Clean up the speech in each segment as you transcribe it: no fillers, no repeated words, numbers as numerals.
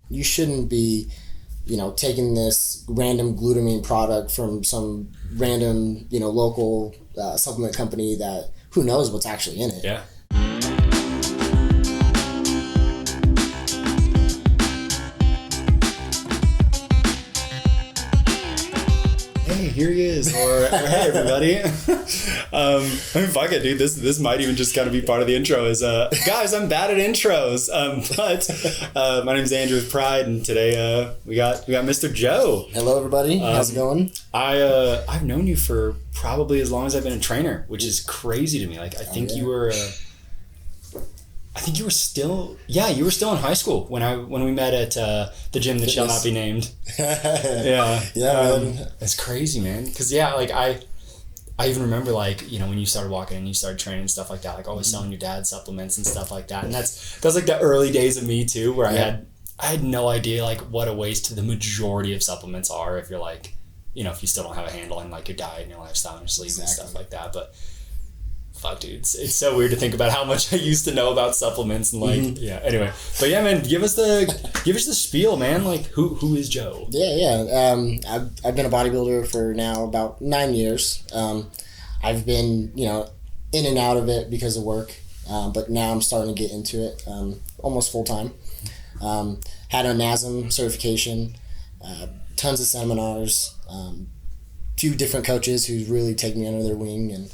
you shouldn't be, taking this random glutamine product from some random, local supplement company that who knows what's actually in it. Yeah. Hey, here he is. Or hey, everybody. Fuck it, dude. This might even just kind of be part of the intro. Is guys, I'm bad at intros. But my name's Andrew with Pride, and today we got Mr. Joe. Hello, everybody. How's it going? I've known you for probably as long as I've been a trainer, which is crazy to me. Like I think you were still in high school when we met at the gym that shall not be named. Yeah. It's crazy, man. Because I even remember when you started walking and you started training and stuff like that, like always selling your dad supplements and stuff like that. And that's like the early days of me too, where I had no idea like what a waste the majority of supplements are if you're like, if you still don't have a handle on like your diet and your lifestyle and your sleep and stuff like that. But fuck, dude, it's so weird to think about how much I used to know about supplements and like anyway. But yeah, man, give us the spiel, man. Like who is Joe? I've been a bodybuilder for now about 9 years. I've been in and out of it because of work, but now I'm starting to get into it almost full time. Had a NASM certification, tons of seminars, few different coaches who really take me under their wing and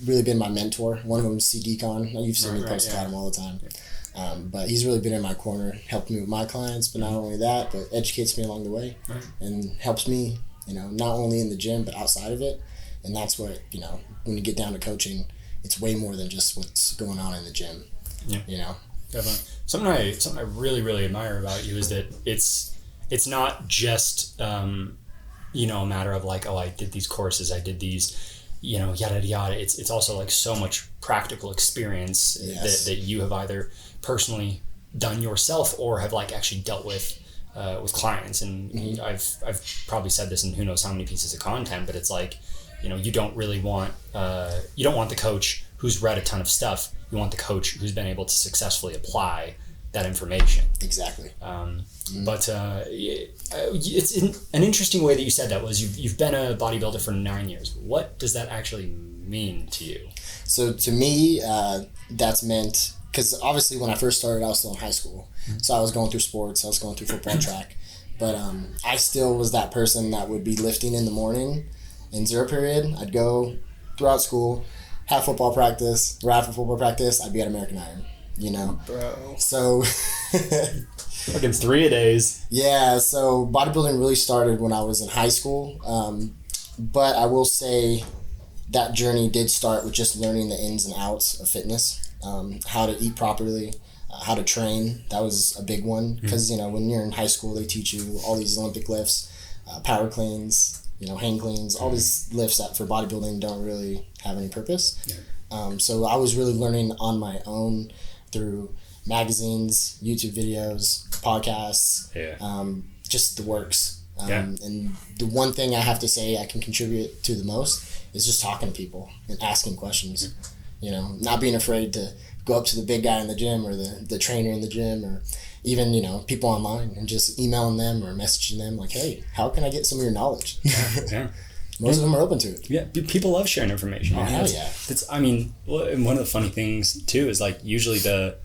really been my mentor. One of them is C. Decon. You've seen me post about him all the time. But he's really been in my corner, helped me with my clients, but not only that, but educates me along the way and helps me, not only in the gym, but outside of it. And that's what, when you get down to coaching, it's way more than just what's going on in the gym, Definitely. Something I really, really admire about you is that it's not just, a matter of like, oh, I did these courses, I did these, yada yada. It's also like so much practical experience that you have either personally done yourself or have like actually dealt with clients. And I've probably said this in who knows how many pieces of content, but it's like, you don't really want you don't want the coach who's read a ton of stuff. You want the coach who's been able to successfully apply that information. Exactly. But it's an interesting way that you said that was you've been a bodybuilder for 9 years. What does that actually mean to you? So to me, that's meant, because obviously when I first started, I was still in high school. So I was going through sports, I was going through football track. But I still was that person that would be lifting in the morning in zero period. I'd go throughout school, have football practice, right after football practice, I'd be at American Iron. Bro. So fucking 3 a days. Yeah, so bodybuilding really started when I was in high school. But I will say that journey did start with just learning the ins and outs of fitness, how to eat properly, how to train. That was a big one because, when you're in high school, they teach you all these Olympic lifts, power cleans, hang cleans, all these lifts that for bodybuilding don't really have any purpose. Yeah. So I was really learning on my own through magazines, YouTube videos, podcasts, just the works. And the one thing I have to say I can contribute to the most is just talking to people and asking questions. Not being afraid to go up to the big guy in the gym or the trainer in the gym or even, people online and just emailing them or messaging them like, hey, how can I get some of your knowledge? Most of them are open to it. Yeah, people love sharing information. Oh, hell yeah. And one of the funny things too is like usually the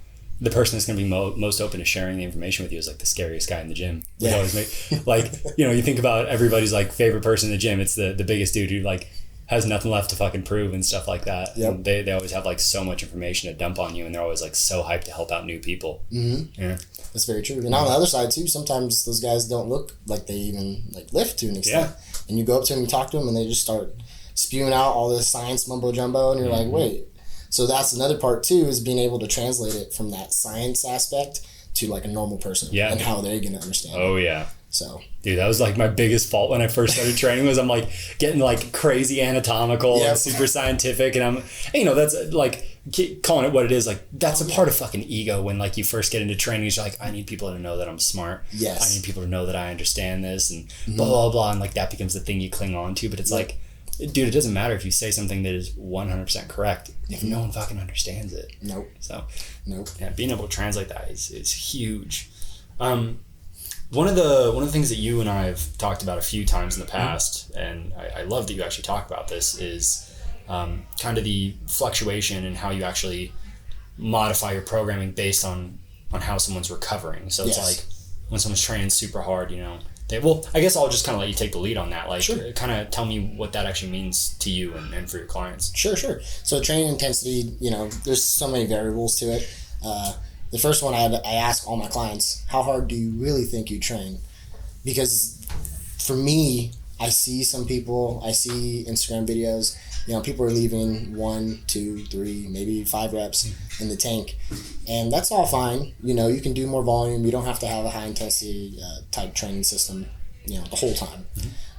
person that's going to be most open to sharing the information with you is like the scariest guy in the gym. Yeah. Always make, like, you think about everybody's like favorite person in the gym. It's the biggest dude who like has nothing left to fucking prove and stuff like that. Yep. And they always have like so much information to dump on you, and they're always like so hyped to help out new people. Mm-hmm. Yeah. That's very true. And on the other side too, sometimes those guys don't look like they even like lift to an extent. Yeah. And you go up to them, you talk to them, and they just start spewing out all this science mumbo jumbo, and you're like, wait. So that's another part too, is being able to translate it from that science aspect to like a normal person and how they're gonna understand. Oh yeah. So dude, that was like my biggest fault when I first started training was I'm like getting like crazy anatomical and super scientific, and I'm that's like calling it what it is. Like that's a part of fucking ego when like you first get into training. You're like, I need people to know that I'm smart. Yes. I need people to know that I understand this and blah blah blah, and like that becomes the thing you cling on to. But it's like, dude, it doesn't matter if you say something that is 100% correct if no one fucking understands it. Nope. So nope. Yeah, being able to translate that is huge. one of the things that you and I have talked about a few times in the past, and I love that you actually talk about this, is kind of the fluctuation and how you actually modify your programming based on how someone's recovering. So it's like when someone's training super hard, you know, I guess I'll just kind of let you take the lead on that. Like, kind of tell me what that actually means to you and for your clients. Sure. So training intensity, you know, there's so many variables to it. The first one I ask all my clients, how hard do you really think you train? Because for me, I see some people, I see Instagram videos, you know, people are leaving 1, 2, 3, maybe 5 reps in the tank. And that's all fine. You know, you can do more volume. You don't have to have a high intensity type training system, you know, the whole time.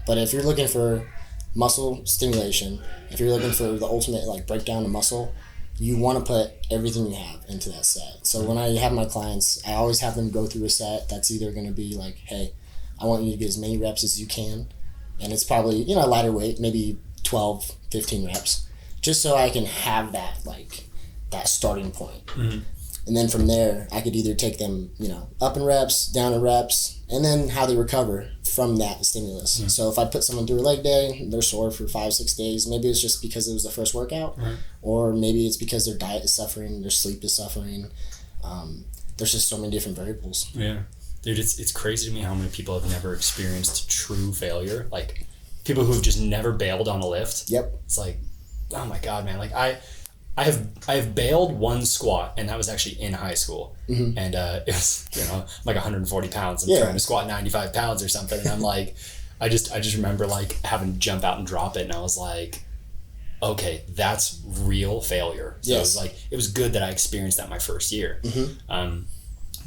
But if you're looking for muscle stimulation, if you're looking for the ultimate like breakdown of muscle, you want to put everything you have into that set. So when I have my clients, I always have them go through a set that's either going to be like, hey, I want you to get as many reps as you can. And it's probably, you know, lighter weight, maybe 12, 15 reps, just so I can have that, like, that starting point. And then from there, I could either take them, you know, up in reps, down in reps, and then how they recover from that stimulus. So if I put someone through a leg day, they're sore for 5-6 days, maybe it's just because it was the first workout, or maybe it's because their diet is suffering, their sleep is suffering. There's just so many different variables. Yeah. Dude, it's crazy to me how many people have never experienced true failure. Like, people who have just never bailed on a lift. It's like, oh my God, man. Like, I have bailed one squat, and that was actually in high school. And it was, you know, like 140 pounds and trying to squat 95 pounds or something. And I'm like, I just remember like having to jump out and drop it. And I was like, okay, that's real failure. So it was like, it was good that I experienced that my first year.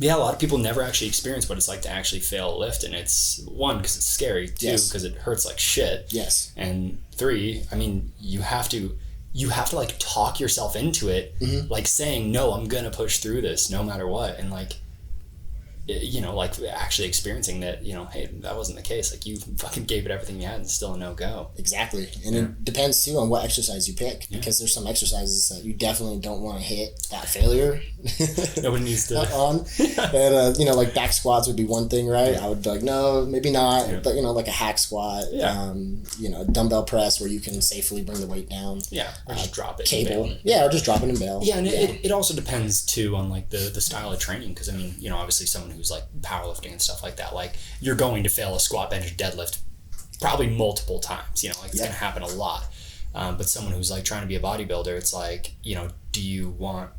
Yeah, a lot of people never actually experience what it's like to actually fail a lift, and it's 1, because it's scary, 2, because it hurts like shit, and 3, I mean, you have to like talk yourself into it, like saying, no, I'm gonna push through this no matter what, and like, you know, like actually experiencing that, you know, hey, that wasn't the case. Like, you fucking gave it everything you had and still a no-go. Exactly. And it depends too on what exercise you pick, because there's some exercises that you definitely don't want to hit that failure. Nobody needs to. on. And, you know, like back squats would be one thing, right? I would be like, no, maybe not. But, you know, like a hack squat, you know, dumbbell press where you can safely bring the weight down. Or just drop it. Cable. Or just drop it and bail. And it also depends too on like the style of training, because I mean, you know, obviously someone who's like powerlifting and stuff like that, like, you're going to fail a squat, bench, deadlift probably multiple times, you know, like it's gonna happen a lot. But someone who's like trying to be a bodybuilder, it's like, you know, do you want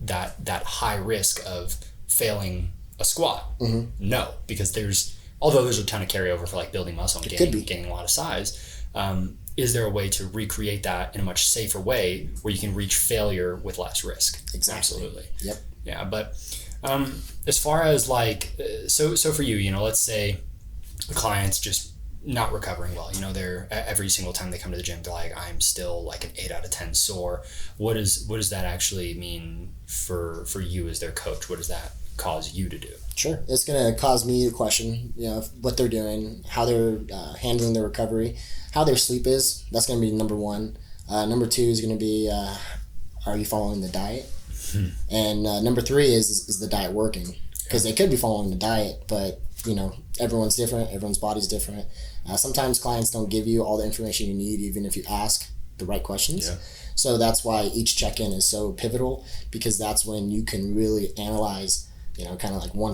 that high risk of failing a squat? No, because although there's a ton of carryover for like building muscle and gaining a lot of size, is there a way to recreate that in a much safer way where you can reach failure with less risk? Exactly. Yeah, but as far as like, so for you, you know, let's say the client's just not recovering well, you know, they're every single time they come to the gym, they're like, I'm still like an 8 out of 10 sore. What does that actually mean for you as their coach? What does that cause you to do? Sure. It's going to cause me to question, you know, what they're doing, how they're handling their recovery, how their sleep is. That's going to be number 1. Number 2 is going to be, are you following the diet? And number 3 is the diet working? Because they could be following the diet, but, you know, everyone's different. Everyone's body's different. Sometimes clients don't give you all the information you need, even if you ask the right questions. So that's why each check-in is so pivotal, because that's when you can really analyze, you know, kind of like one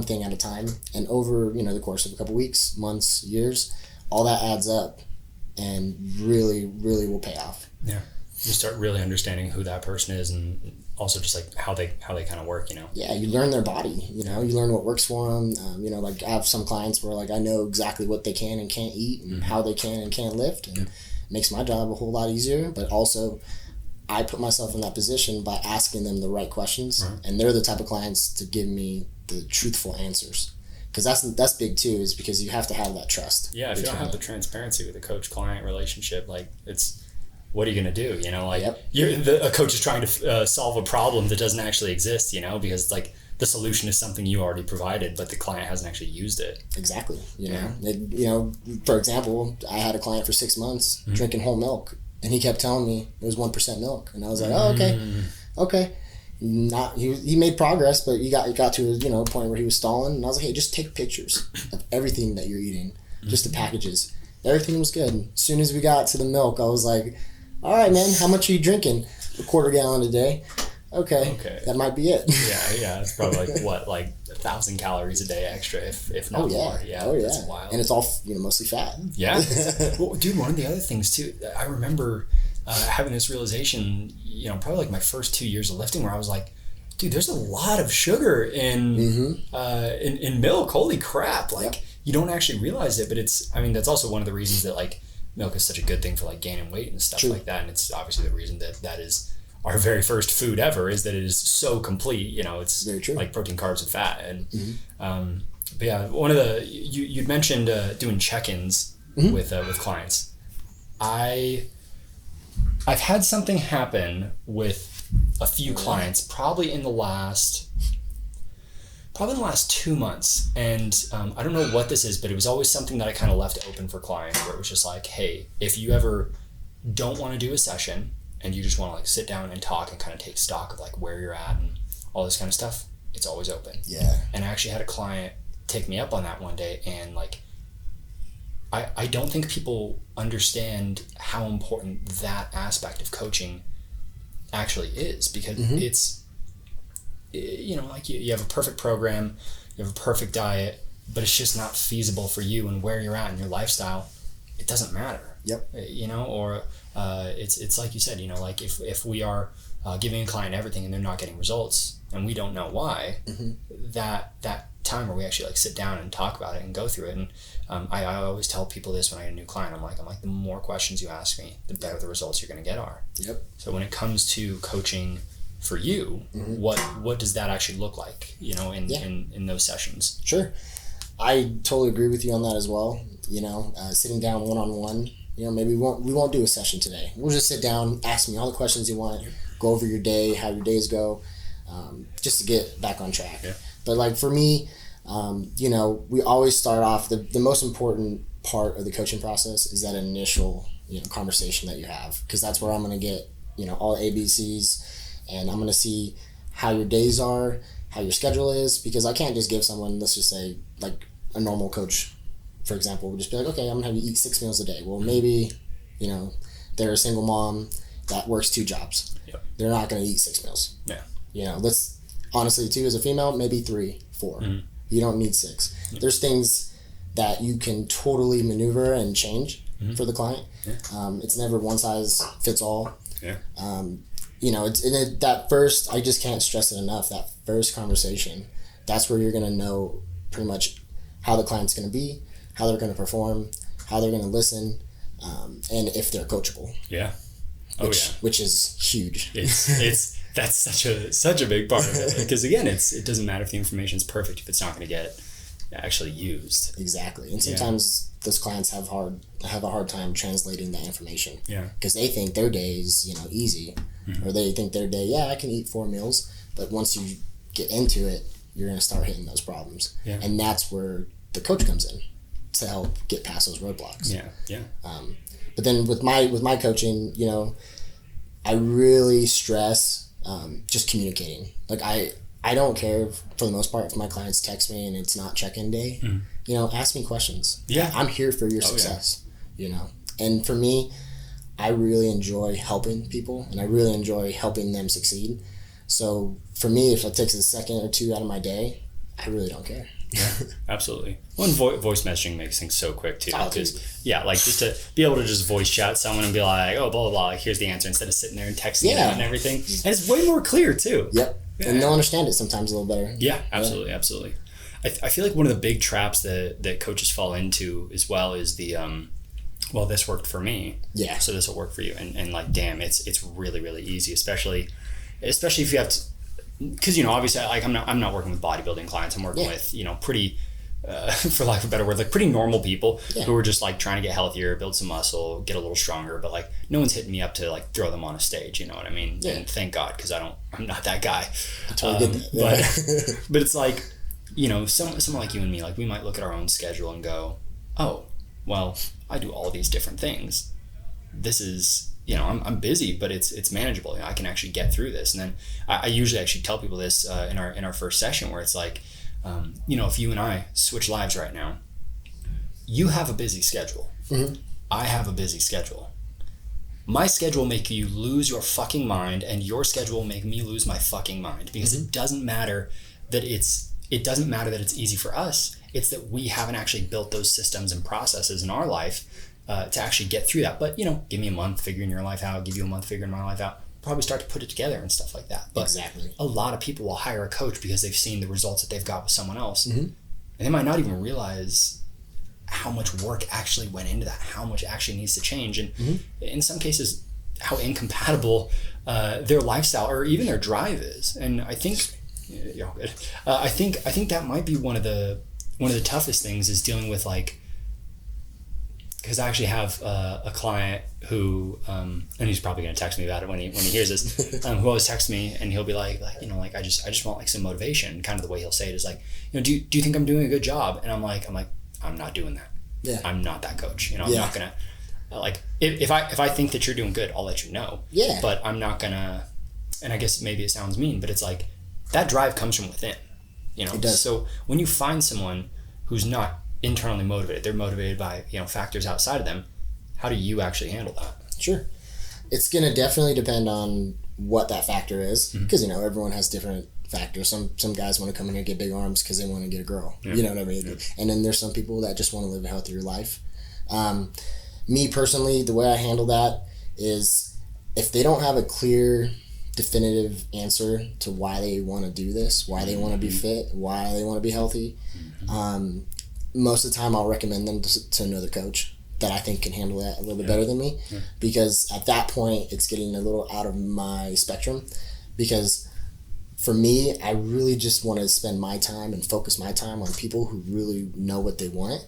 thing at a time. And over, you know, the course of a couple weeks, months, years, all that adds up and really, really will pay off. You start really understanding who that person is, and also just like how they kind of work, you know. You learn their body, you know, you learn what works for them. You know, like I have some clients where like I know exactly what they can and can't eat and how they can and can't lift, and it makes my job a whole lot easier. But also I put myself in that position by asking them the right questions, and they're the type of clients to give me the truthful answers. Because that's big too, is because you have to have that trust. If you don't have the transparency with the coach-client relationship, like, what are you going to do? You know, like, a coach is trying to solve a problem that doesn't actually exist, you know, because it's like the solution is something you already provided, but the client hasn't actually used it. Exactly. You know, for example, I had a client for 6 months drinking whole milk, and he kept telling me it was 1% milk. And I was like, oh, okay. he made progress, but he got to a point where he was stalling, and I was like, hey, just take pictures of everything that you're eating, just the packages. Everything was good. As soon as we got to the milk, I was like, all right, man, how much are you drinking? A quarter gallon a day. Okay. That might be it. Yeah. It's probably like 1,000 calories a day extra, if not more. Yeah. That's wild. And it's all mostly fat. Yeah. Well, dude, one of the other things too, I remember having this realization, probably like my first 2 years of lifting, where I was like, dude, there's a lot of sugar in milk. Holy crap! Like you don't actually realize it, but that's also one of the reasons that like milk is such a good thing for like gaining weight and stuff like that. And it's obviously the reason that is our very first food ever, is that it is so complete. It's very true. Like protein, carbs, and fat. And but yeah, one of the you'd mentioned doing check-ins with clients. I've had something happen with a few clients, probably in the last 2 months, and I don't know what this is, but it was always something that I kind of left open for clients, where it was just like, hey, if you ever don't want to do a session and you just want to like sit down and talk and kind of take stock of like where you're at and all this kind of stuff, it's always open. Yeah. And I actually had a client take me up on that one day, and like I don't think people understand how important that aspect of coaching actually is, because it's, like you have a perfect program, you have a perfect diet, but it's just not feasible for you and where you're at in your lifestyle. It doesn't matter. Yep. Or it's like you said, like if we are giving a client everything and they're not getting results and we don't know why, that time where we actually like sit down and talk about it and go through it. And I always tell people this when I get a new client. I'm like, the more questions you ask me, the better the results you're going to get are. Yep. So when it comes to coaching for you, what does that actually look like, in those sessions? Sure. I totally agree with you on that as well. Sitting down one-on-one, maybe we won't do a session today. We'll just sit down, ask me all the questions you want, go over your day, how your days go, just to get back on track. Yeah. But like for me, we always start off, the most important part of the coaching process is that initial, conversation that you have, because that's where I'm going to get, all ABCs, and I'm going to see how your days are, how your schedule is, because I can't just give someone, let's just say like a normal coach, for example, would just be like, okay, I'm going to have you eat 6 meals a day. Well, maybe, they're a single mom that works 2 jobs. Yep. They're not going to eat 6 meals. Yeah. Let's honestly, 2 as a female, maybe 3, 4. You don't need 6. There's things that you can totally maneuver and change for the client. It's never one size fits all. It's that first, I just can't stress it enough, that first conversation, that's where you're going to know pretty much how the client's going to be, how they're going to perform, how they're going to listen, and if they're coachable. Which is huge. That's such a big part of it, because again, it doesn't matter if the information is perfect if it's not going to get actually used. Exactly. And sometimes those clients have a hard time translating that information. Because they think their day is easy, or they think their day, I can eat 4 meals, but once you get into it, you're going to start hitting those problems. And that's where the coach comes in to help get past those roadblocks. But then with my coaching, I really stress just communicating. Like I don't care for the most part if my clients text me and it's not check-in day. Ask me questions. I'm here for your success. And for me, I really enjoy helping people, and I really enjoy helping them succeed. So for me, if it takes a second or 2 out of my day, I really don't care. Absolutely. Well, and voice messaging makes things so quick too, because like just to be able to just voice chat someone and be like, oh, blah blah blah, like, here's the answer, instead of sitting there and texting it and everything, and it's way more clear too. And they'll understand it sometimes a little better. Absolutely. I feel like one of the big traps that coaches fall into as well is the well, this worked for me, so this will work for you, and like, damn, it's really really easy, especially if you have to, because obviously, like, I'm not working with bodybuilding clients. I'm working with pretty for lack of a better word, like pretty normal people who are just like trying to get healthier, build some muscle, get a little stronger, but like no one's hitting me up to like throw them on a stage, you know what I mean? And thank God, because I'm not that guy. I totally get that. But it's like, someone like you and me, like we might look at our own schedule and go, oh, well, I do all these different things. This is I'm busy, but it's manageable. I can actually get through this. And then I usually actually tell people this in our first session, where it's like, if you and I switch lives right now, you have a busy schedule. Mm-hmm. I have a busy schedule. My schedule will make you lose your fucking mind, and your schedule will make me lose my fucking mind, because mm-hmm. it doesn't matter that it's easy for us. It's that we haven't actually built those systems and processes in our life to actually get through that. But, give me a month figuring your life out, give you a month figuring my life out, probably start to put it together and stuff like that. But exactly. A lot of people will hire a coach because they've seen the results that they've got with someone else. Mm-hmm. And they might not even realize how much work actually went into that, how much actually needs to change. And mm-hmm. in some cases, how incompatible their lifestyle or even their drive is. And I think, I think that might be one of the toughest things, is dealing with, like, because I actually have a client who, and he's probably going to text me about it when he hears this, who always texts me, and he'll be like, I just want like some motivation. Kind of the way he'll say it is like, do you think I'm doing a good job? And I'm like, I'm not doing that. Yeah. I'm not that coach. I'm not gonna, like, if I think that you're doing good, I'll let you know. Yeah. But I'm not gonna, and I guess maybe it sounds mean, but it's like, that drive comes from within. It does. So when you find someone who's not internally motivated, they're motivated by factors outside of them, how do you actually handle that? Sure. It's gonna definitely depend on what that factor is, because mm-hmm. Everyone has different factors. Some guys want to come in here and get big arms because they want to get a girl. Yeah. You know what I mean? Yeah. And then there's some people that just want to live a healthier life. Me personally, the way I handle that is, if they don't have a clear, definitive answer to why they want to do this, why they want to be fit, why they want to be healthy, most of the time I'll recommend them to another coach that I think can handle that a little bit better than me, because at that point it's getting a little out of my spectrum. Because for me, I really just want to spend my time and focus my time on people who really know what they want,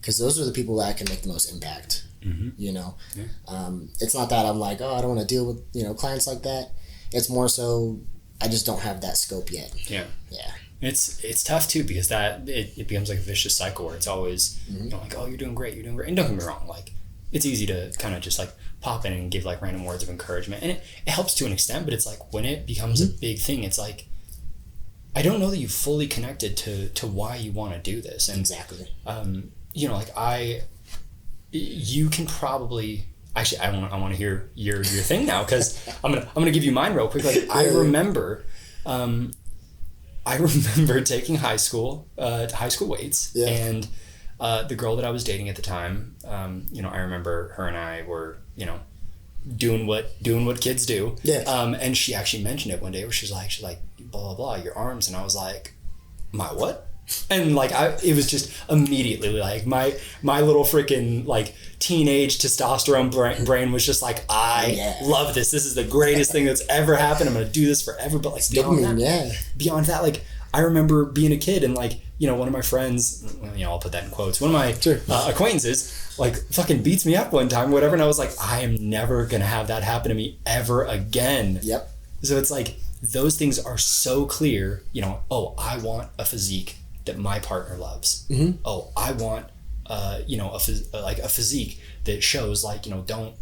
because those are the people that can make the most impact. It's not that I'm like, I don't want to deal with clients like that. It's more so I just don't have that scope yet. Yeah. It's tough too, because that it becomes like a vicious cycle where it's always like, you're doing great. And don't get me wrong, like, it's easy to kind of just like pop in and give like random words of encouragement, and it helps to an extent. But it's like, when it becomes a big thing, it's like, I don't know that you've fully connected to why you want to do this. And exactly. You can probably. Actually, I want to hear your thing now, because I'm gonna give you mine real quick. Like, I remember taking high school weights, and the girl that I was dating at the time, I remember her and I were doing what kids do. Yeah. And she actually mentioned it one day, where she's like blah blah blah, your arms, and I was like, my what? And like, it was just immediately like my little freaking like teenage testosterone brain was just like, I love this. This is the greatest thing that's ever happened. I'm gonna do this forever. But like, beyond that, like, I remember being a kid and like, one of my friends, I'll put that in quotes, one of my acquaintances like fucking beats me up one time, whatever, and I was like, I am never gonna have that happen to me ever again. Yep. So it's like, those things are so clear. I want a physique that my partner loves. Mm-hmm. I want a physique that shows like, don't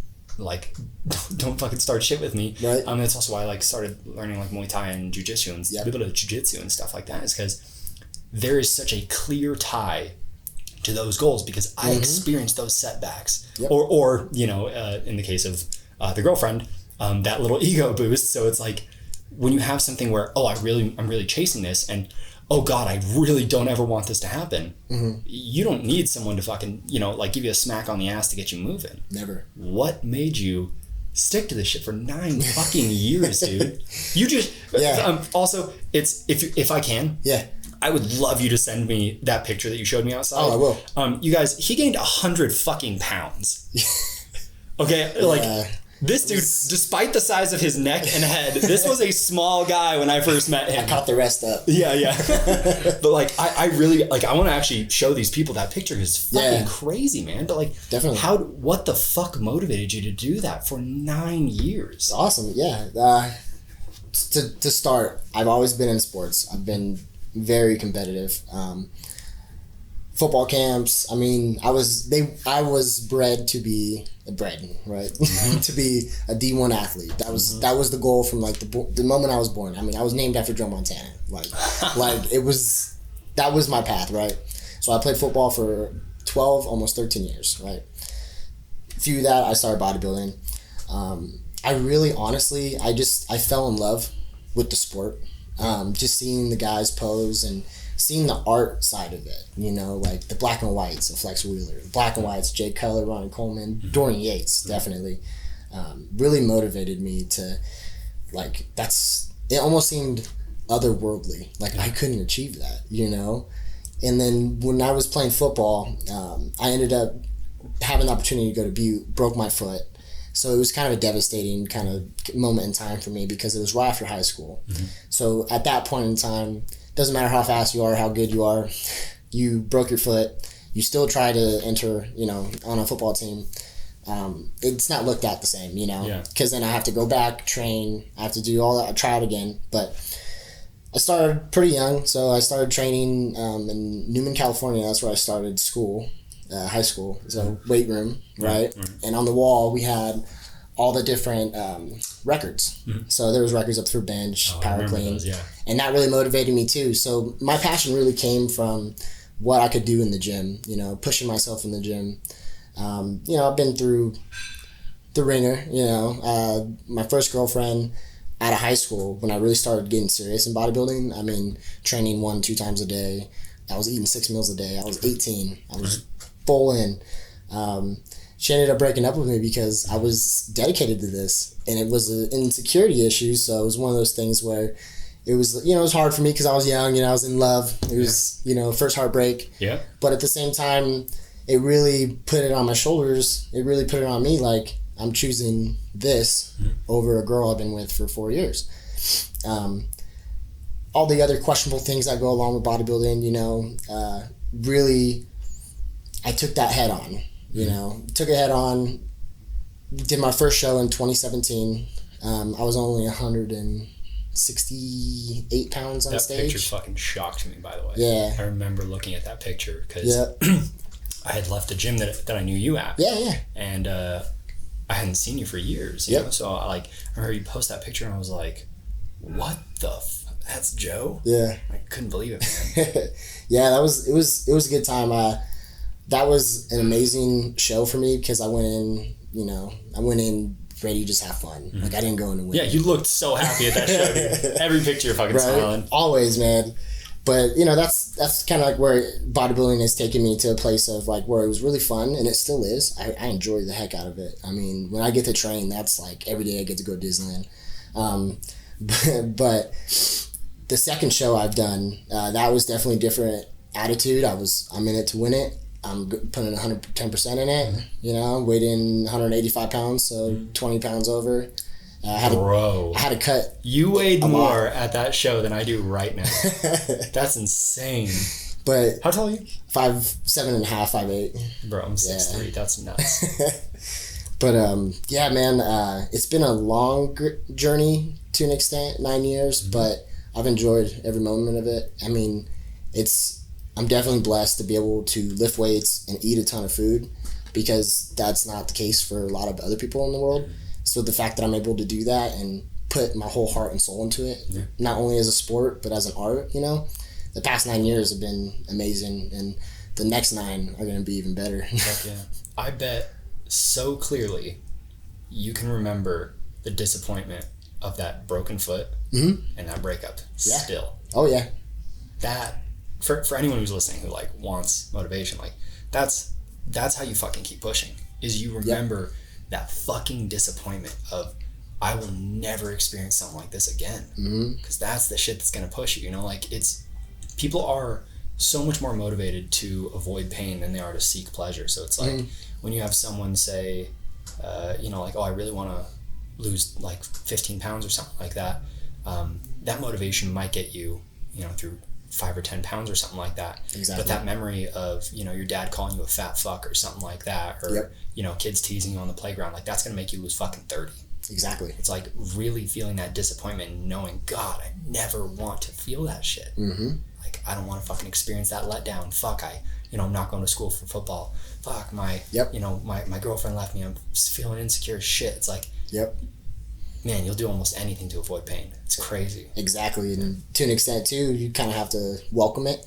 fucking start shit with me. Right. That's also why I like started learning like Muay Thai and Jiu-Jitsu and a bit of Jiu-Jitsu and stuff like that, is because there is such a clear tie to those goals, because I experienced those setbacks. Yep. Or in the case of the girlfriend, that little ego boost. So it's like, when you have something where, I'm really chasing this, and oh God, I really don't ever want this to happen. Mm-hmm. You don't need someone to fucking, give you a smack on the ass to get you moving. Never. What made you stick to this shit for 9 fucking years, dude? You just, also, it's, if I can, I would love you to send me that picture that you showed me outside. Oh, I will. You guys, he gained 100 fucking pounds. Okay? Like, this dude, despite the size of his neck and head, this was a small guy when I first met him. I caught the rest up. Yeah. But like, I really, like, I want to actually show these people that picture. Is fucking crazy, man. But like, definitely, what the fuck motivated you to do that for 9 years? Awesome. Yeah. To start, I've always been in sports. I've been very competitive. football camps. I mean, I was bred to be right to be a D1 athlete. That was the goal from like the moment I was born. I mean, I was named after Joe Montana. Like that was my path, right? So I played football for 12, almost 13 years, right? Through that, I started bodybuilding. I really, honestly, I fell in love with the sport. Just seeing the guys pose and seeing the art side of it, you know, like the black and whites of Flex Wheeler, black and whites, Jay Cutler, Ronnie Coleman, Dorian Yates, definitely, really motivated me to, like, it almost seemed otherworldly. Like, I couldn't achieve that, you know? And then when I was playing football, I ended up having the opportunity to go to Butte, broke my foot. So it was kind of a devastating kind of moment in time for me because it was right after high school. So at that point in time, doesn't matter how fast you are, how good you are, you broke your foot, you still try to enter, you know, on a football team. It's not looked at the same, you know, because then I have to go back, train, I have to do all that, try it again. But I started pretty young, so I started training in Newman, California. That's where I started school, high school. So weight room, right? And on the wall we had all the different records. So there was records up through bench, power clean, and that really motivated me too. So my passion really came from what I could do in the gym, you know, pushing myself in the gym. You know, I've been through the ringer, you know, my first girlfriend out of high school, when I really started getting serious in bodybuilding, I mean, training 1-2 times a day. I was eating 6 meals a day. I was 18. I was full in. She ended up breaking up with me because I was dedicated to this, and it was an insecurity issue. So it was one of those things where it was, you know, it was hard for me because I was young, you know, I was in love. It was, you know, first heartbreak. Yeah. But at the same time, it really put it on my shoulders. It really put it on me, like, I'm choosing this over a girl I've been with for 4 years. All the other questionable things that go along with bodybuilding, you know, really, I took that head on, you know, took it head on, did my first show in 2017. I was only 168 pounds on stage. That picture fucking shocked me, by the way. Yeah. I remember looking at that picture because I had left the gym that I knew you at. Yeah. And I hadn't seen you for years, you know? So I remember you post that picture and I was like, what the that's Joe? Yeah. I couldn't believe it, man. Yeah, it was a good time. That was an amazing show for me because I went in ready to just have fun. Like, I didn't go in to win. Yeah, you looked so happy at that show, dude. Every picture you're fucking smiling. Always, man. But, you know, that's kind of like where bodybuilding has taken me to a place of, like, where it was really fun, and it still is. I enjoy the heck out of it. I mean, when I get to train, that's like every day I get to go to Disneyland. But the second show I've done, that was definitely a different attitude. I'm in it to win it. I'm putting 110% in it. You know, weighed in 185 pounds, so 20 pounds over. I had to cut. You weighed more at that show than I do right now. That's insane. But how tall are you? 5'7.5", 5'8". Bro, I'm 6'3". That's nuts. But yeah, man, it's been a long journey to an extent, 9 years, but I've enjoyed every moment of it. I mean, I'm definitely blessed to be able to lift weights and eat a ton of food because that's not the case for a lot of other people in the world. So the fact that I'm able to do that and put my whole heart and soul into it, not only as a sport, but as an art, you know, the past 9 years have been amazing, and the next 9 are going to be even better. Heck yeah. I bet so clearly you can remember the disappointment of that broken foot and that breakup still. Oh, yeah. That, for anyone who's listening who, like, wants motivation, like, that's how you fucking keep pushing, is you remember that fucking disappointment of, I will never experience something like this again. Because that's the shit that's going to push you, you know? Like, people are so much more motivated to avoid pain than they are to seek pleasure. So it's like, when you have someone say, you know, like, oh, I really want to lose, like, 15 pounds or something like that, that motivation might get you, you know, through 5 or 10 pounds or something like that. Exactly. But that memory of, you know, your dad calling you a fat fuck or something like that, or you know, kids teasing you on the playground, like, that's gonna make you lose fucking 30. Exactly. It's like really feeling that disappointment and knowing, God, I never want to feel that shit. Like, I don't want to fucking experience that letdown. Fuck, I'm not going to school for football. Fuck, my girlfriend left me. I'm feeling insecure as shit. It's like, man, you'll do almost anything to avoid pain. It's crazy. Exactly. And to an extent too, you kind of have to welcome it,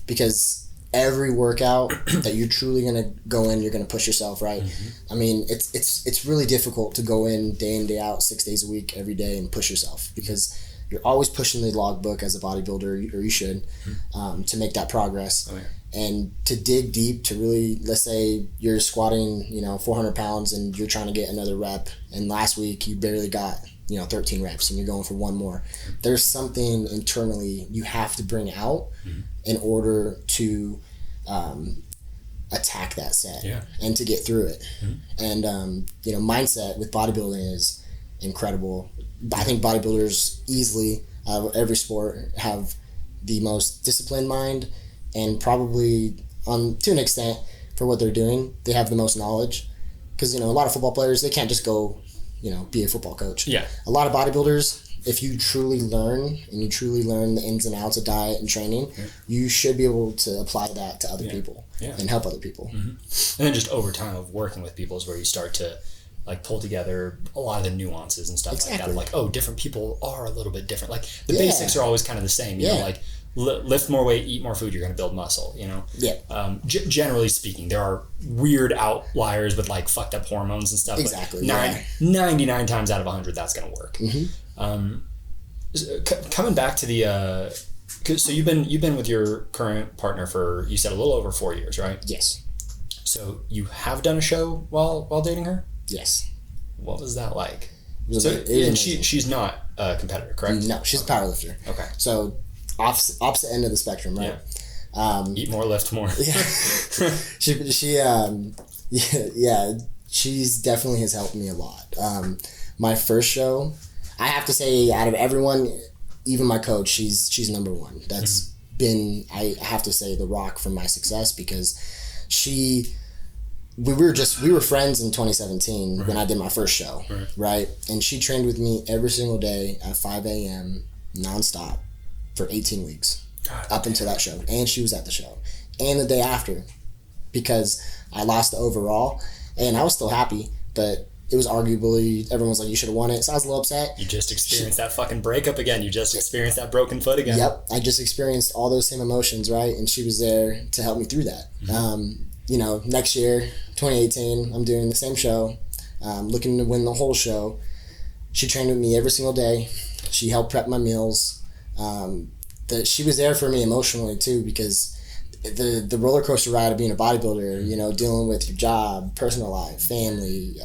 because every workout that you're truly going to go in, you're going to push yourself, right? I mean, it's really difficult to go in day out, 6 days a week, every day, and push yourself, because you're always pushing the logbook as a bodybuilder, or you should, to make that progress. And to dig deep, to really, let's say you're squatting, 400 pounds and you're trying to get another rep, and last week you barely got 13 reps and you're going for one more. There's something internally you have to bring out in order to attack that set and to get through it. And mindset with bodybuilding is incredible. I think bodybuilders easily, every sport, have the most disciplined mind, and probably to an extent, for what they're doing, they have the most knowledge, because a lot of football players, they can't just go be a football coach. A lot of bodybuilders, if you truly learn the ins and outs of diet and training, you should be able to apply that to other people and help other people. And then just over time of working with people is where you start to like pull together a lot of the nuances and stuff like that. Like, oh, different people are a little bit different. Like the basics are always kind of the same, you know, like lift more weight, eat more food, you're going to build muscle, generally speaking, there are weird outliers with like fucked up hormones and stuff. Exactly. But 99 times out of 100, that's going to work. Coming back to the, so you've been with your current partner for, you said, a little over 4 years, right? Yes. So you have done a show while dating her? Yes. What was that like? And she's not a competitor, correct? No, she's a powerlifter. Okay. So opposite end of the spectrum, right? Eat more, lift more. She's definitely has helped me a lot. My first show, I have to say, out of everyone, even my coach, she's number one. That's been, I have to say, the rock for my success, because we were friends in 2017 when I did my first show, right? And she trained with me every single day at 5 a.m. nonstop for 18 weeks up until that show. And she was at the show. And the day after, because I lost the overall, and I was still happy, but it was arguably, everyone's like, you should have won it. So I was a little upset. You just experienced that fucking breakup again. You just experienced that broken foot again. Yep. I just experienced all those same emotions, right? And she was there to help me through that. Next year, 2018, I'm doing the same show, looking to win the whole show. She trained with me every single day. She helped prep my meals. She was there for me emotionally too, because the roller coaster ride of being a bodybuilder, dealing with your job, personal life, family,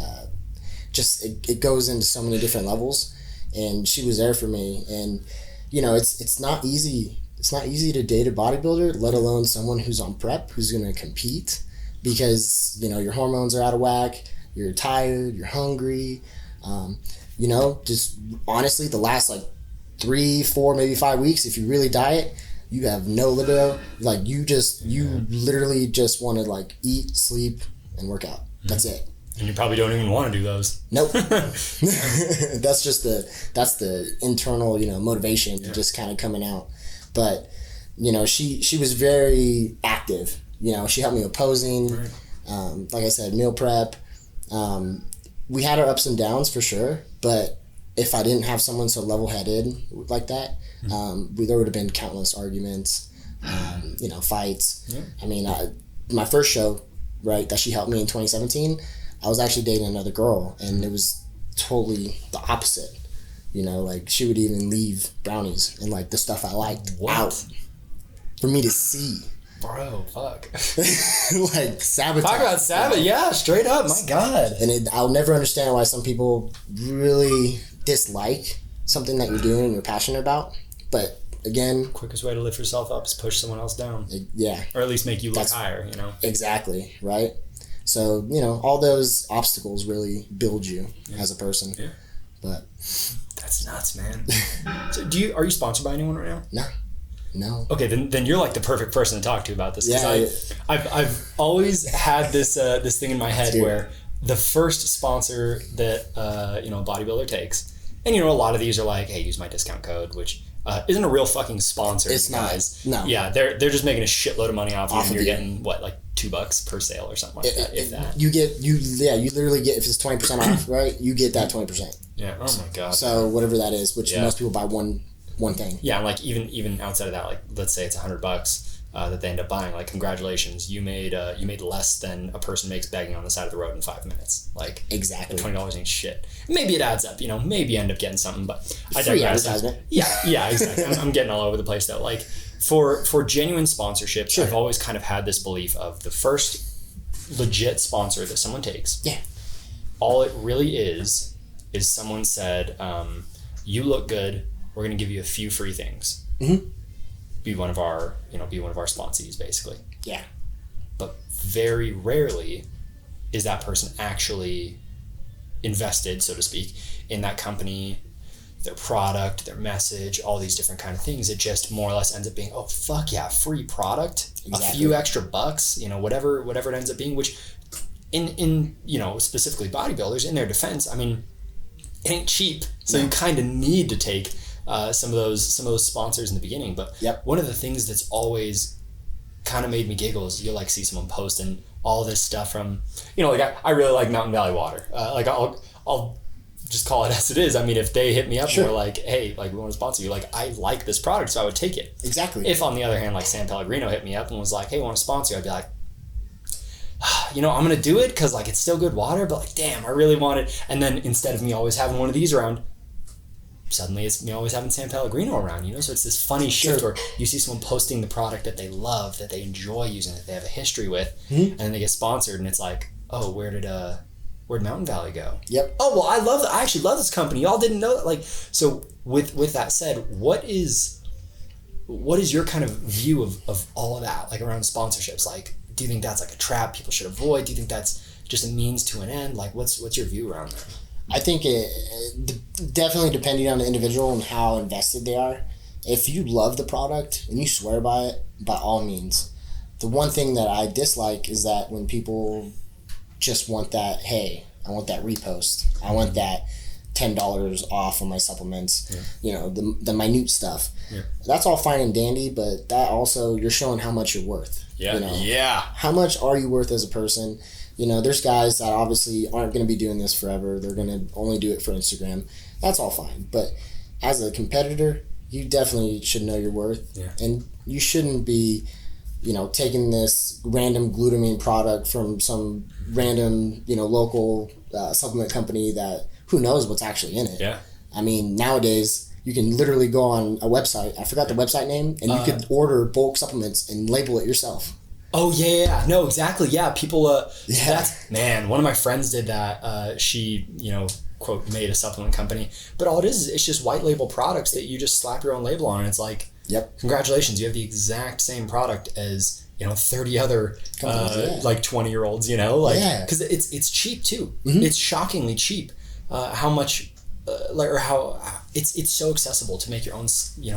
it goes into so many different levels, and she was there for me. And it's not easy. It's not easy to date a bodybuilder, let alone someone who's on prep, who's going to compete, because your hormones are out of whack, you're tired, you're hungry. Just honestly, the last 3, 4, maybe 5 weeks, if you really diet, you have no libido. You literally just want to eat, sleep, and work out. That's it. And you probably don't even want to do those. Nope. That's the internal, motivation just kind of coming out. But, she was very active. She helped me with posing. Like I said, meal prep. We had our ups and downs for sure, but if I didn't have someone so level-headed like that, there would have been countless arguments, fights. Yeah. I mean, my first show, right, that she helped me in 2017, I was actually dating another girl, and it was totally the opposite. She would even leave brownies and the stuff I liked out for me to see. Bro, fuck. Sabotage. Talk about sabotage. Yeah, straight up. My God. And I'll never understand why some people really dislike something that you're doing and you're passionate about. But again, quickest way to lift yourself up is push someone else down. Or at least make you look higher, Exactly, right? So, all those obstacles really build you as a person. Yeah. But that's nuts, man. So are you sponsored by anyone right now? No. Okay, then you're the perfect person to talk to about this. Because I've always had this thing in my head where the first sponsor that a bodybuilder takes, and a lot of these are hey, use my discount code, which isn't a real fucking sponsor. It's guys. not. No. Yeah, they're just making a shitload of money off you, and you're getting what, like $2 per sale or something like that, if that. You literally get, if it's 20% off, right? You get that 20%. Yeah. Oh my god. So whatever that is, which most people buy one thing. Yeah, and like even outside of that, like let's say it's $100 that they end up buying. Like, congratulations, you made less than a person makes begging on the side of the road in 5 minutes. Like, exactly. $20 ain't shit. Maybe it adds up. Maybe you end up getting something, but free advertisement. Yeah, exactly. I'm getting all over the place though. Like for genuine sponsorships, sure. I've always kind of had this belief of the first legit sponsor that someone takes. Yeah. All it really is someone said, you look good. We're going to give you a few free things. Mm-hmm. Be one of our sponsees, basically. Yeah. But very rarely is that person actually invested, so to speak, in that company, their product, their message, all these different kind of things. It just more or less ends up being, oh, fuck yeah, free product, exactly. A few extra bucks, whatever it ends up being, which in specifically bodybuilders, in their defense, I mean, it ain't cheap. So you kind of need to take some of those sponsors in the beginning. But one of the things that's always kind of made me giggle is you'll like see someone posting all this stuff from, like I really like Mountain Valley Water. Like I'll just call it as it is. I mean, if they hit me up and were like, hey, like we want to sponsor you, like I like this product, so I would take it. Exactly. If on the other hand, like San Pellegrino hit me up and was like, hey, we want to sponsor you, I'd be like, I'm going to do it because like it's still good water, but like, damn, I really want it. And then instead of me always having one of these around, suddenly it's me always having San Pellegrino around, so it's this funny shift where you see someone posting the product that they love, that they enjoy using, that they have a history with, and then they get sponsored and it's like, oh, where'd Mountain Valley go? Yep. Oh, well, I actually love this company. Y'all didn't know that. Like, so with that said, what is your kind of view of all of that, like around sponsorships? Like, do you think that's like a trap people should avoid? Do you think that's just a means to an end? Like, what's your view around that? I think it definitely depending on the individual and how invested they are. If you love the product and you swear by it, by all means. The one thing that I dislike is that when people just want that, hey, I want that repost. I want that $10 off on my supplements, the minute stuff. Yeah. That's all fine and dandy, but that also, you're showing how much you're worth. Yeah. How much are you worth as a person? There's guys that obviously aren't going to be doing this forever. They're going to only do it for Instagram. That's all fine. But as a competitor, you definitely should know your worth. Yeah. And you shouldn't be, taking this random glutamine product from some random, local supplement company that who knows what's actually in it. Yeah. I mean, nowadays, you can literally go on a website. I forgot the website name. And you could order bulk supplements and label it yourself. Oh, yeah. No, exactly. Yeah. People, one of my friends did that. She, quote, made a supplement company. But all it is it's just white label products that you just slap your own label on. And it's like, congratulations, you have the exact same product as, 30 other, like 20-year-olds, because it's cheap too. Mm-hmm. It's shockingly cheap. How much, it's so accessible to make your own,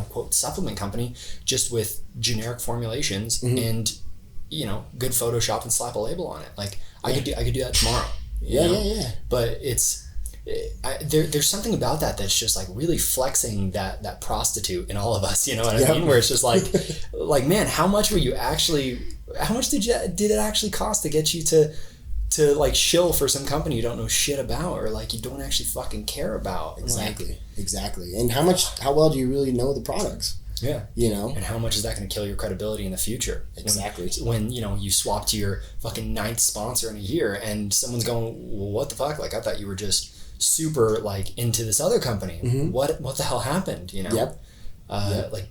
quote, supplement company just with generic formulations and, good Photoshop and slap a label on it. Like I could do that tomorrow. Yeah. But there's something about that's just like really flexing that prostitute in all of us. You know what I mean? Where it's just like, man, how much did it actually cost to get you to like shill for some company you don't know shit about or like you don't actually fucking care about? Exactly. And how well do you really know the products? Yeah. And how much is that going to kill your credibility in the future? Exactly. When you swap to your fucking 9th sponsor in a year and someone's going, well, what the fuck? Like, I thought you were just super like into this other company. Mm-hmm. What the hell happened? Yep. Like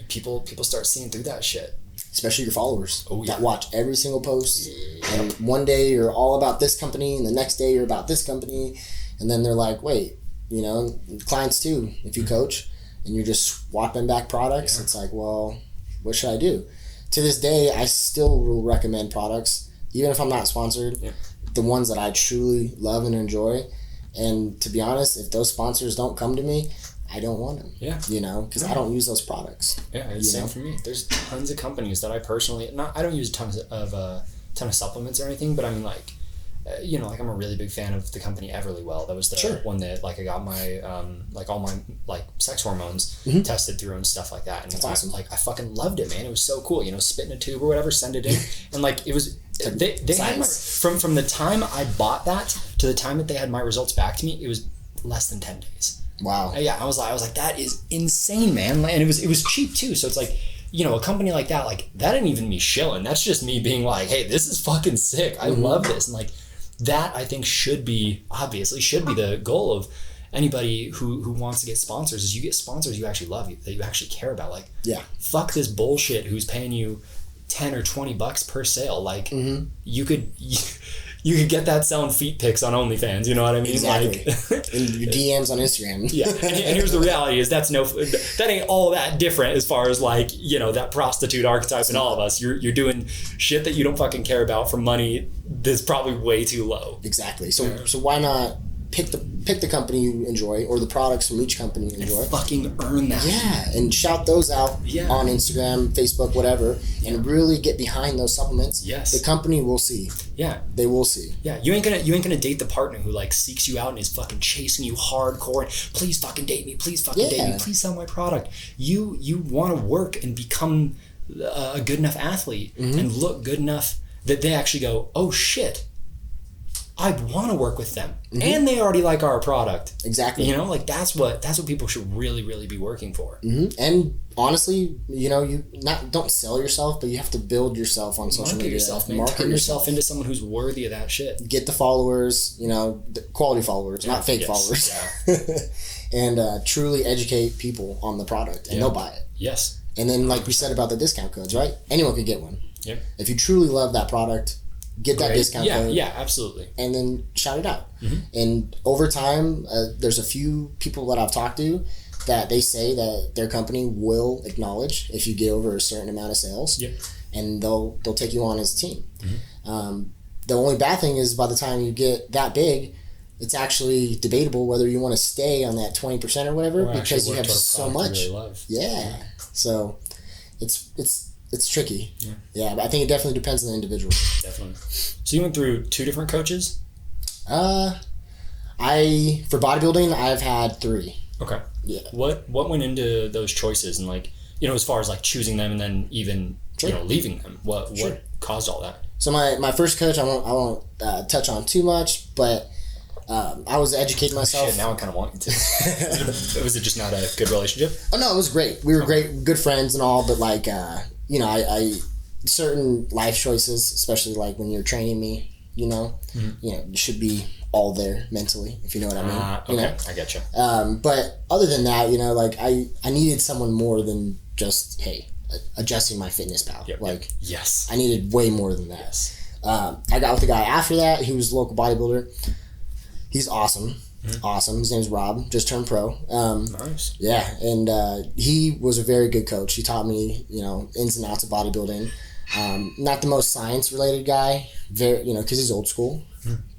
people start seeing through that shit. Especially your followers that watch every single post. And one day you're all about this company and the next day you're about this company. And then they're like, wait, clients too, if you coach and you're just swapping back products, it's like, well, what should I do? To this day, I still will recommend products, even if I'm not sponsored, the ones that I truly love and enjoy. And to be honest, if those sponsors don't come to me, I don't want them. Yeah. Because I don't use those products. Yeah, it's the same for me. There's tons of companies that I personally I don't use a ton of supplements or anything, but I mean like you know, like I'm a really big fan of the company Everlywell. That was the one that like I got my like all my like sex hormones tested through and stuff like that. And that's awesome. I fucking loved it, man. It was so cool. You know, spit in a tube or whatever, send it in, and like it was. They had from the time I bought that to the time that they had my results back to me, it was less than 10 days. Wow. Yeah, I was like, that is insane, man. And it was cheap too. So it's like, you know, a company like that ain't even me shilling. That's just me being like, hey, this is fucking sick. I love this. And like that, I think should be the goal of anybody who wants to get sponsors, is you get sponsors you actually love, that you actually care about. Like, fuck this bullshit who's paying you $10 or $20 per sale. Like you could get that selling feet pics on OnlyFans, you know what I mean? Exactly. Like, in your DMs on Instagram. Yeah. And here's the reality is that ain't all that different as far as like, you know, that prostitute archetype in all of us. You're doing shit that you don't fucking care about for money that's probably way too low. Exactly. So why not pick the company you enjoy, or the products from each company you enjoy. And fucking earn that. Yeah, and shout those out on Instagram, Facebook, whatever, and really get behind those supplements. Yes. The company will see. Yeah. They will see. Yeah, you ain't gonna date the partner who like seeks you out and is fucking chasing you hardcore and please fucking date me, please fucking date me, please sell my product. You want to work and become a good enough athlete and look good enough that they actually go, oh shit, I want to work with them, and they already like our product. Exactly. You know, like that's what people should really, really be working for. And honestly, you know, don't sell yourself, but you have to build yourself on social media. Turn yourself into someone who's worthy of that shit. Get the followers, you know, the quality followers, not fake followers. Yeah. And truly educate people on the product, and they'll buy it. Yes. And then, like we said about the discount codes, right? Anyone could get one. Yep. If you truly love that product, get that discount code. Yeah, absolutely. And then shout it out. And over time, there's a few people that I've talked to that they say that their company will acknowledge if you get over a certain amount of sales. Yep. And they'll take you on as a team. The only bad thing is by the time you get that big, it's actually debatable whether you want to stay on that 20% or whatever, because you have so much. You really love. Yeah. So it's tricky. Yeah, but I think it definitely depends on the individual. Definitely. So you went through 2 different coaches? For bodybuilding, I've had 3. Okay. Yeah. What went into those choices, and like, you know, as far as like choosing them and then even you know, leaving them? What caused all that? So my first coach, I won't touch on too much, but I was educating myself. Shit, now I kind of want you to. Was it just not a good relationship? Oh no, it was great. We were great, good friends and all, but like, you know, I certain life choices, especially like when you're training me, you know, you should be all there mentally, if you know what I mean. Okay, you know? I get you. But other than that, you know, like I needed someone more than just, hey, adjusting my fitness pal. Like, yes, I needed way more than that. I got with the guy after that. He was a local bodybuilder. He's awesome. Awesome. His name's Rob. Just turned pro. Nice. Yeah, and he was a very good coach. He taught me, you know, ins and outs of bodybuilding. Not the most science-related guy, very, you know, because he's old school,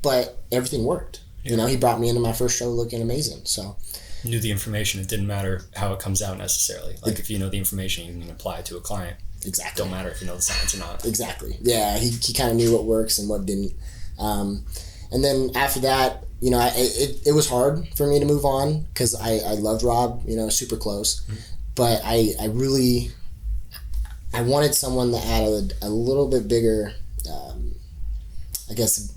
but everything worked. You know, he brought me into my first show looking amazing. So knew the information. It didn't matter how it comes out necessarily. Like if you know the information, you can apply it to a client. Exactly. Don't matter if you know the science or not. Exactly. Yeah, he kind of knew what works and what didn't. And then after that, you know, it was hard for me to move on because I loved Rob, you know, super close. But I wanted someone that had a little bit bigger, I guess,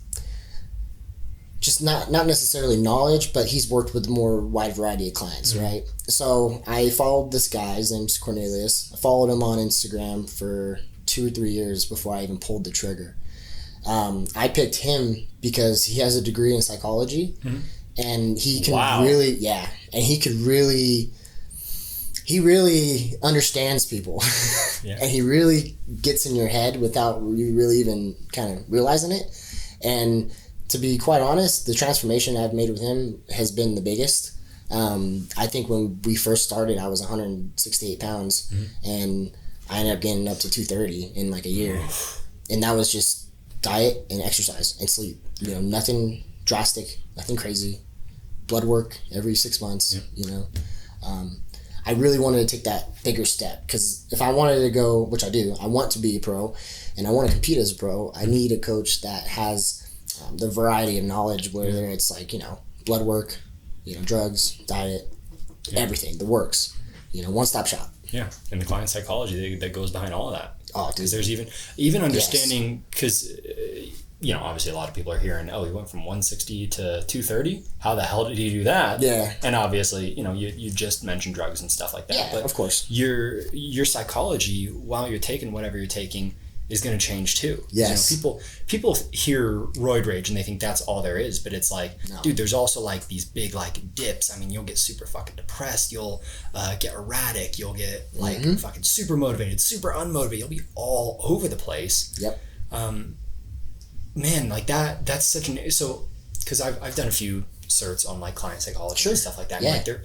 just not necessarily knowledge, but he's worked with more wide variety of clients, right? So I followed this guy, his name's Cornelius. I followed him on Instagram for 2 or 3 years before I even pulled the trigger. I picked him because he has a degree in psychology, and he can and he really understands people, and he really gets in your head without you really even kind of realizing it. And to be quite honest, the transformation I've made with him has been the biggest. I think when we first started, I was 168 pounds, and I ended up getting up to 230 in like a year, and that was just diet and exercise and sleep. You know, nothing drastic, nothing crazy. Blood work every 6 months. You know, I really wanted to take that bigger step because if I wanted to go, which I do, I want to be a pro, and I want to compete as a pro. I need a coach that has the variety of knowledge, whether it's like, blood work, drugs, diet, everything, the works, one-stop shop. Yeah. And the client psychology that goes behind all of that. Oh, dude. Because there's even understanding, because, obviously a lot of people are hearing, oh, he went from 160 to 230. How the hell did he do that? Yeah. And obviously, you just mentioned drugs and stuff like that. Yeah, but of course. Your psychology, while you're taking whatever you're taking, is going to change too. Yes. People hear roid rage and they think that's all there is, but it's like, dude, there's also like these big like dips. I mean, you'll get super fucking depressed. You'll get erratic. You'll get like fucking super motivated, super unmotivated. You'll be all over the place. Yep. Man, like that's such so because I've done a few certs on like client psychology and stuff like that. Yeah. And like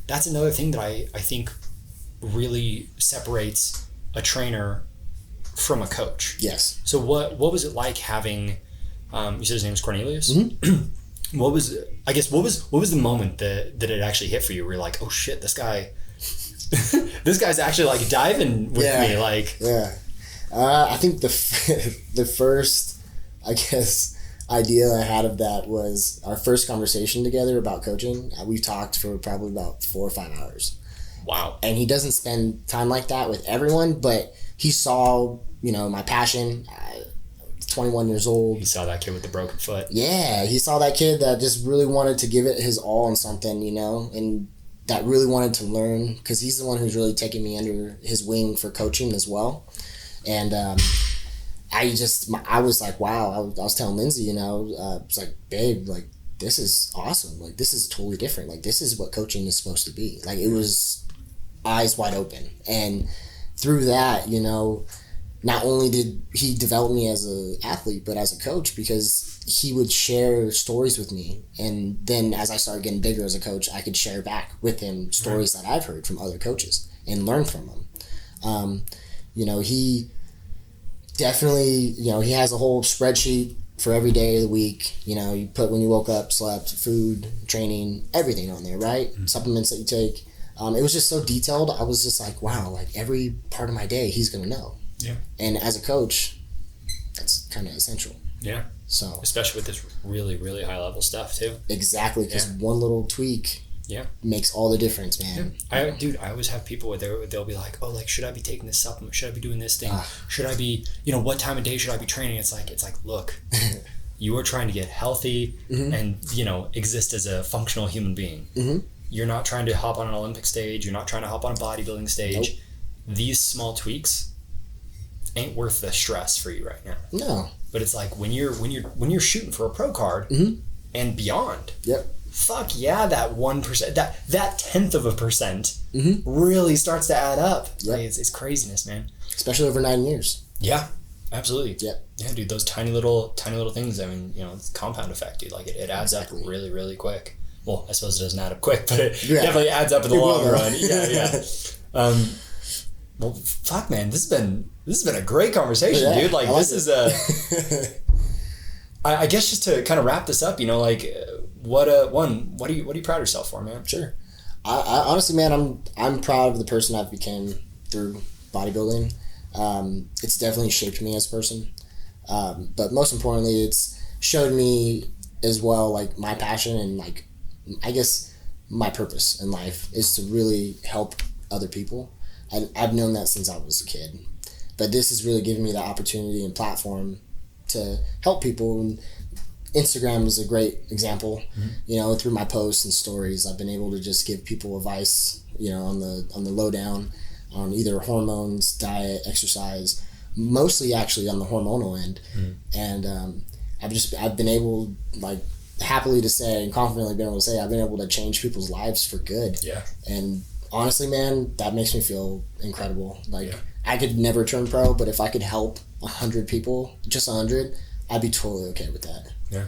that's another thing that I think really separates a trainer from a coach. Yes. So what was it like having you said his name was Cornelius? Mm-hmm. What was the moment that it actually hit for you where you're like, oh shit, this guy's actually like diving with me, like. Yeah. I think the first, I guess, idea I had of that was our first conversation together about coaching. We talked for probably about 4 or 5 hours. Wow. And he doesn't spend time like that with everyone, but he saw, my passion. 21 years old. He saw that kid with the broken foot. Yeah, he saw that kid that just really wanted to give it his all on something, and that really wanted to learn, because he's the one who's really taking me under his wing for coaching as well. And I was like, wow. I was telling Lindsay, it's like, babe, like, this is awesome. Like, this is totally different. Like, this is what coaching is supposed to be. Like, it was eyes wide open. And through that, not only did he develop me as an athlete, but as a coach, because he would share stories with me. And then as I started getting bigger as a coach, I could share back with him stories that I've heard from other coaches and learn from them. He definitely, he has a whole spreadsheet for every day of the week. You put when you woke up, slept, food, training, everything on there, right? Mm-hmm. Supplements that you take. It was just so detailed. I was just like, wow, like every part of my day, he's going to know. Yeah. And as a coach, that's kind of essential. Yeah. So especially with this really, really high level stuff too. Exactly, because one little tweak makes all the difference, man. Yeah. I always have people where they'll be like, oh, like, should I be taking this supplement? Should I be doing this thing? Should I be, what time of day should I be training? It's like, look, you are trying to get healthy and, exist as a functional human being. Mm-hmm. You're not trying to hop on an Olympic stage. You're not trying to hop on a bodybuilding stage. Nope. These small tweaks ain't worth the stress for you right now. No. But it's like when you're shooting for a pro card and beyond. Yep. Fuck yeah, that 1%, that 1/10% really starts to add up. Yep. Like, it's craziness, man. Especially over 9 years. Yeah, absolutely. Yep. Yeah, dude, those tiny little things. I mean, it's compound effect, dude. Like it adds up really, really quick. Well, I suppose it doesn't add up quick, but it definitely adds up in the long run. Yeah. Well, fuck, man, this has been a great conversation, dude. Like this is I guess just to kind of wrap this up, what are you proud of yourself for, man? Sure. I honestly, man, I'm proud of the person I've become through bodybuilding. It's definitely shaped me as a person. But most importantly, it's showed me as well, like, my passion and, like, I guess my purpose in life is to really help other people. I've known that since I was a kid, but this has really given me the opportunity and platform to help people. And Instagram is a great example. Through my posts and stories, I've been able to just give people advice, on the lowdown on either hormones, diet, exercise, mostly actually on the hormonal end. And I've been able, like, happily to say and confidently been able to say I've been able to change people's lives for good. Yeah. And honestly, man, that makes me feel incredible. Like, I could never turn pro, but if I could help 100 people, just 100, I'd be totally okay with that. Yeah.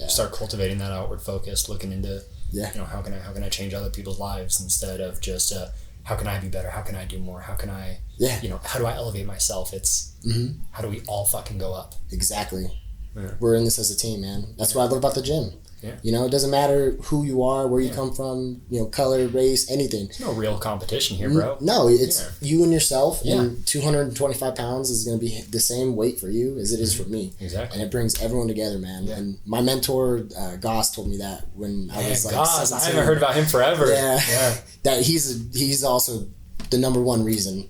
Start cultivating that outward focus, looking into, how can I change other people's lives instead of just how can I be better? How can I do more? How can I, how do I elevate myself? It's how do we all fucking go up? Exactly. we're in this as a team, man. That's what I love about the gym. Yeah. You know, it doesn't matter who you are, where you come from, you know, color, race, anything. There's no real competition here, bro. No, it's you and yourself, and 225 pounds is going to be the same weight for you as it is for me. Exactly. And it brings everyone together, man. Yeah. And my mentor, Goss, told me that when I was like Goss, I haven't heard about him forever. Yeah. That he's also the number one reason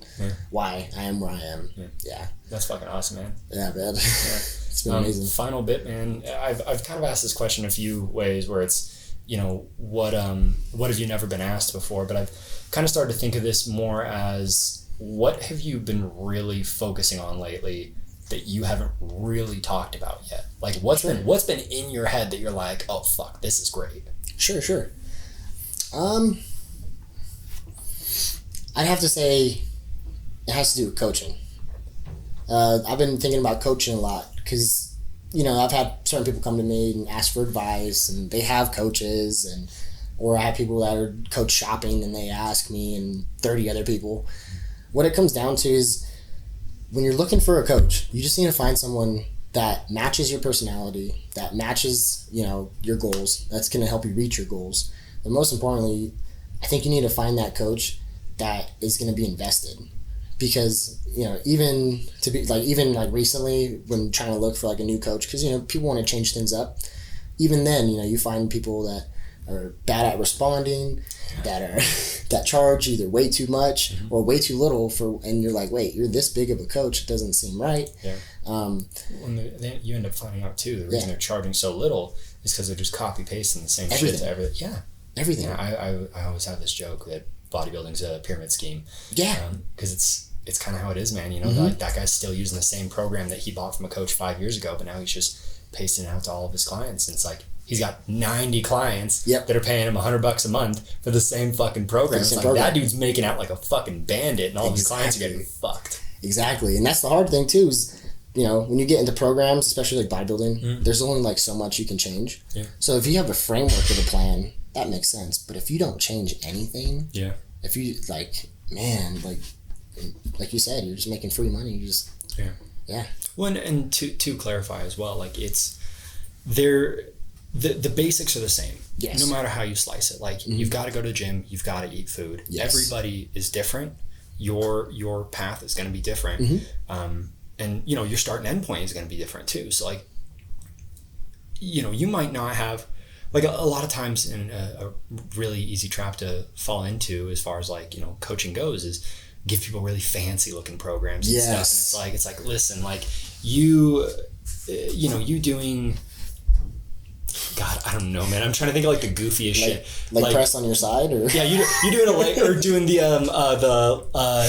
why I am where I am. Yeah. That's fucking awesome, man. Yeah, man. It's been amazing. Final bit, man. I've kind of asked this question a few ways where it's, you know, what have you never been asked before? But I've kind of started to think of this more as, what have you been really focusing on lately that you haven't really talked about yet? Like, what's been in your head that you're like, oh fuck, this is great? Sure. I'd have to say it has to do with coaching. I've been thinking about coaching a lot because, you know, I've had certain people come to me and ask for advice, and they have coaches, or I have people that are coach shopping and they ask me and 30 other people. What it comes down to is, when you're looking for a coach, you just need to find someone that matches your personality, that matches, you know, your goals, that's going to help you reach your goals. But most importantly, I think you need to find that coach that is going to be invested. Because, you know, even recently when trying to look for like a new coach, because, you know, people want to change things up. Even then, you know, you find people that are bad at responding, that charge either way too much or way too little and you're like, wait, you're this big of a coach, it doesn't seem right. Yeah. Then you end up finding out too, the reason they're charging so little is because they're just copy pasting the same shit to everything. Yeah. Everything. Yeah, I always have this joke that bodybuilding's a pyramid scheme. Yeah. Because it's kind of how it is, man. You know, like that guy's still using the same program that he bought from a coach 5 years ago, but now he's just pasting it out to all of his clients. And it's like, he's got 90 clients that are paying him $100 a month for the same fucking program. It's like, that dude's making out like a fucking bandit, and all of his clients are getting fucked. Exactly. And that's the hard thing too, is, you know, when you get into programs, especially like bodybuilding, there's only like so much you can change. Yeah. So if you have a framework of a plan, that makes sense. But if you don't change anything, if you like you said, you're just making free money. You just Well, and to clarify as well, like it's the basics are the same. Yes. No matter how you slice it, like you've got to go to the gym, you've got to eat food. Yes. Everybody is different. Your path is going to be different, and you know your start and end point is going to be different too. So like, you know, you might not have. Like a lot of times, in a really easy trap to fall into as far as like, you know, coaching goes is give people really fancy looking programs and stuff. And it's like, listen, like you doing, God, I don't know, man. I'm trying to think of like the goofiest shit. Like press on your side, or you doing a leg or doing the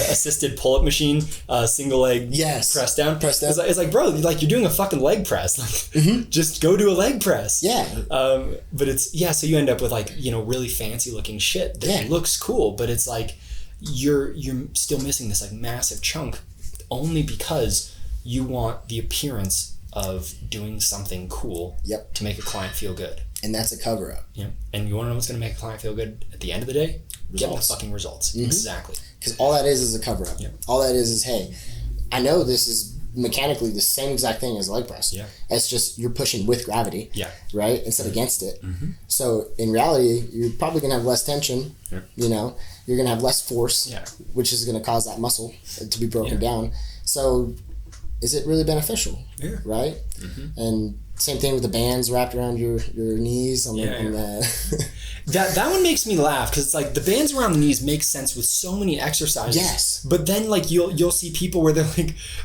assisted pull-up machine, single leg press down. It's like, bro, like you're doing a fucking leg press. Like, just go do a leg press. Yeah. But it's so you end up with like, you know, really fancy looking shit that looks cool, but it's like you're still missing this like massive chunk, only because you want the appearance of doing something cool to make a client feel good. And that's a cover-up. Yeah. And you want to know what's going to make a client feel good at the end of the day? Get the fucking results. Exactly. Because all that is a cover-up. Yeah. All that is, hey, I know this is mechanically the same exact thing as a leg press. Yeah. It's just you're pushing with gravity. Yeah. Right? Instead of against it. So in reality, you're probably going to have less tension. Yeah. You know, you're going to have less force, which is going to cause that muscle to be broken down. So is it really beneficial? Yeah. Right? And same thing with the bands wrapped around your knees. That one makes me laugh because it's like the bands around the knees make sense with so many exercises. Yes. But then like you'll see people where they're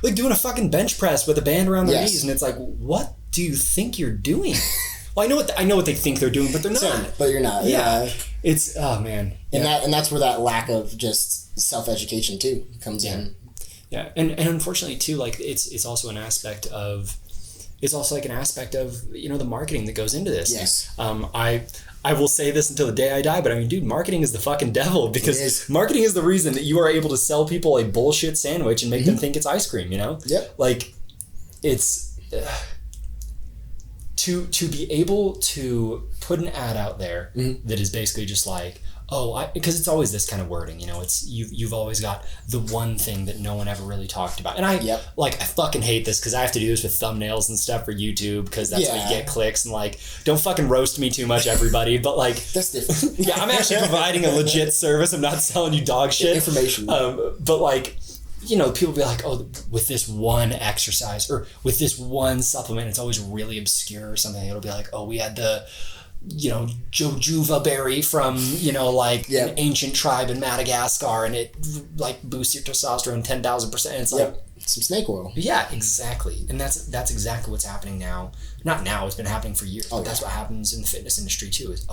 like doing a fucking bench press with a band around their knees, and it's like, what do you think you're doing? Well, I know what they think they're doing, but they're not. But you're not. Yeah. It's man. And that's where that lack of just self-education too comes in. Yeah, and unfortunately too, like it's also an aspect of, you know, the marketing that goes into this. Yes. I will say this until the day I die, but I mean, dude, marketing is the fucking devil, because marketing is the reason that you are able to sell people a bullshit sandwich and make them think it's ice cream. You know. Yep. Like, it's to be able to put an ad out there that is basically just like, because it's always this kind of wording, you know, it's you've always got the one thing that no one ever really talked about. And I fucking hate this because I have to do this with thumbnails and stuff for YouTube because that's how you get clicks, and like, don't fucking roast me too much, everybody, but like, that's different. Yeah, I'm actually providing a legit service. I'm not selling you dog shit. Information. But like, you know, people be like, oh, with this one exercise or with this one supplement, it's always really obscure or something. It'll be like, oh, we had the, you know, jojoba berry from, you know, like an ancient tribe in Madagascar, and it like boosts your testosterone 10,000%. It's like some snake oil. Yeah, exactly. And that's exactly what's happening now. Not now, it's been happening for years. But that's what happens in the fitness industry too, is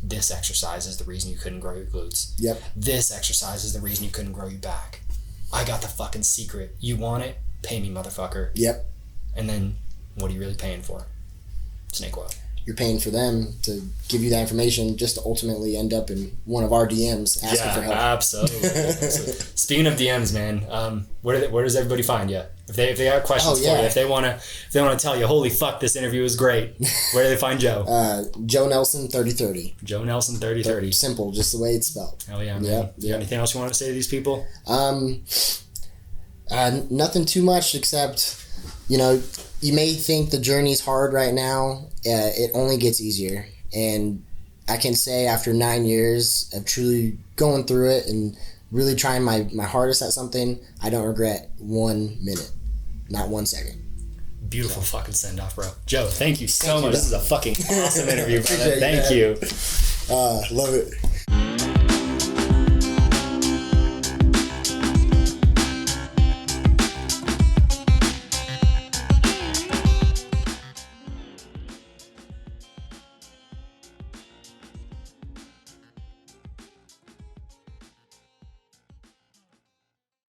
this exercise is the reason you couldn't grow your glutes. This exercise is the reason you couldn't grow your back. I got the fucking secret. You want it? Pay me, motherfucker. And then what are you really paying for? Snake oil. You're paying for them to give you that information just to ultimately end up in one of our DMs asking for help. Absolutely. Speaking of DMs, man, where does everybody find you? If they got questions for you, if they wanna tell you, holy fuck, this interview was great, where do they find Joe? Joe Nelson 3030. Joe Nelson 3030. Simple, just the way it's spelled. Hell yeah, man. You got anything else you want to say to these people? Nothing too much except, you know, you may think the journey's hard right now. It only gets easier. And I can say after 9 years of truly going through it and really trying my hardest at something, I don't regret 1 minute. Not 1 second. Beautiful fucking send-off, bro. Joe, thank you so much. This is a fucking awesome interview, brother. Thank you. Love it.